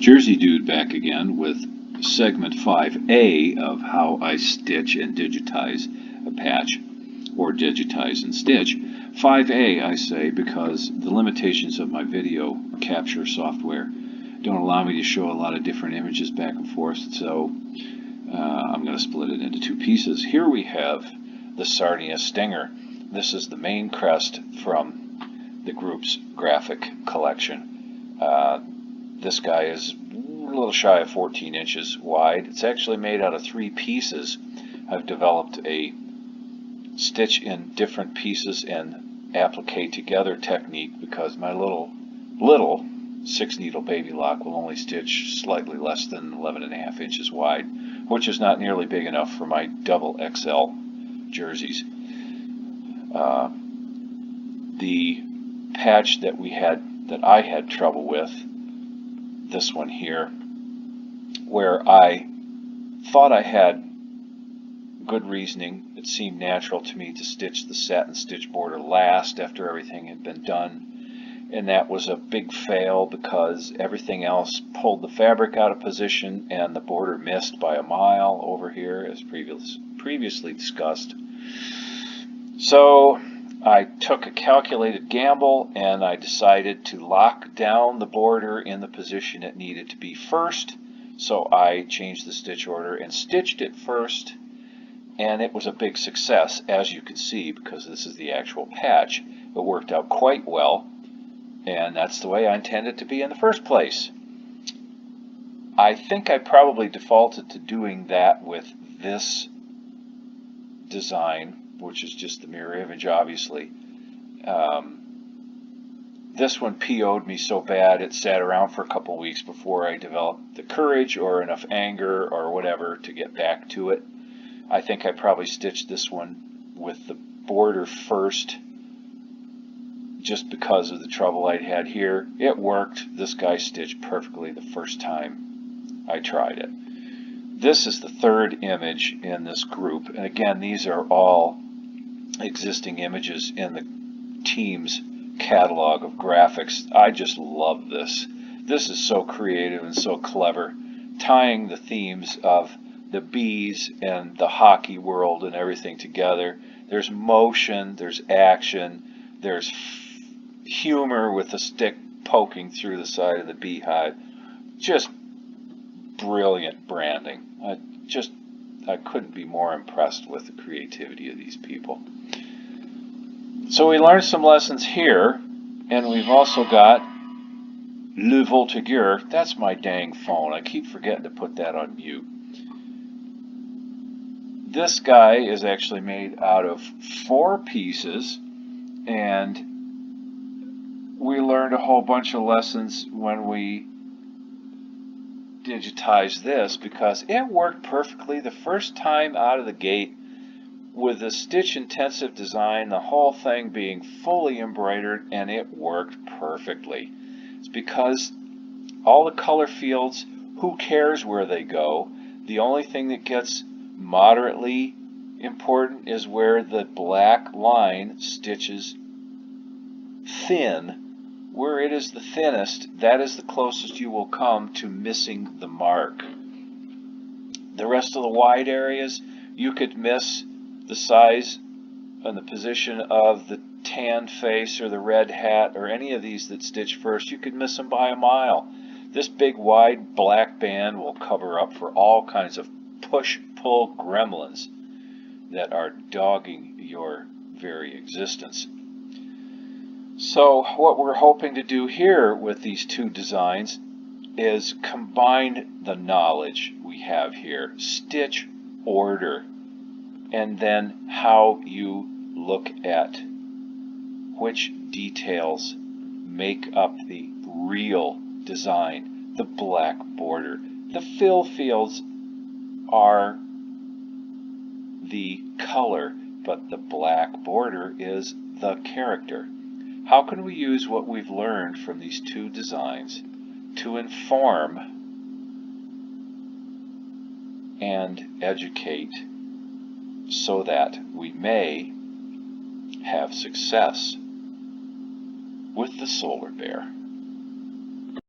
Jerseydood back again with segment 5A of how I stitch and digitize a patch, or digitize and stitch. 5A I say because the limitations of my video capture software don't allow me to show a lot of different images back and forth, so I'm going to split it into two pieces. Here we have the Sarnia Stinger. This is the main crest from the group's graphic collection. This guy is a little shy of 14 inches wide. It's actually made out of 3 pieces. I've developed a stitch in different pieces and applique together technique because my little 6-needle baby lock will only stitch slightly less than 11.5 inches wide, which is not nearly big enough for my double XL jerseys. The patch that I had trouble with, this one here, where I thought I had good reasoning. It seemed natural to me to stitch the satin stitch border last after everything had been done, and that was a big fail because everything else pulled the fabric out of position and the border missed by a mile over here, as previously discussed. So I took a calculated gamble and I decided to lock down the border in the position it needed to be first. So I changed the stitch order and stitched it first, and it was a big success, as you can see, because this is the actual patch. It worked out quite well, and that's the way I intended it to be in the first place. I think I probably defaulted to doing that with this design, which is just the mirror image, obviously. This one PO'd me so bad it sat around for a couple weeks before I developed the courage or enough anger or whatever to get back to it. I think I probably stitched this one with the border first just because of the trouble I'd had here. It worked. This guy stitched perfectly the first time I tried it. This is the third image in this group, and again, these are all existing images in the team's catalog of graphics. I just love this. This is so creative and so clever, tying the themes of the bees and the hockey world and everything together. There's motion, there's action, there's humor with a stick poking through the side of the beehive. Just brilliant branding. I couldn't be more impressed with the creativity of these people. So we learned some lessons here, and we've also got Le Voltigeur. That's my dang phone. I keep forgetting to put that on mute. This guy is actually made out of 4 pieces, and we learned a whole bunch of lessons when we digitized this because it worked perfectly the first time out of the gate with the stitch intensive design, the whole thing being fully embroidered, and it worked perfectly. It's because all the color fields, who cares where they go? The only thing that gets moderately important is where the black line stitches thin. Where it is the thinnest, that is the closest you will come to missing the mark. The rest of the wide areas, you could miss the size and the position of the tan face or the red hat or any of these that stitch first. You could miss them by a mile. This big wide black band will cover up for all kinds of push-pull gremlins that are dogging your very existence. So what we're hoping to do here with these 2 designs is combine the knowledge we have here, stitch order, and then how you look at which details make up the real design. The black border. The fill fields are the color, but the black border is the character. How can we use what we've learned from these 2 designs to inform and educate so that we may have success with the solar bear?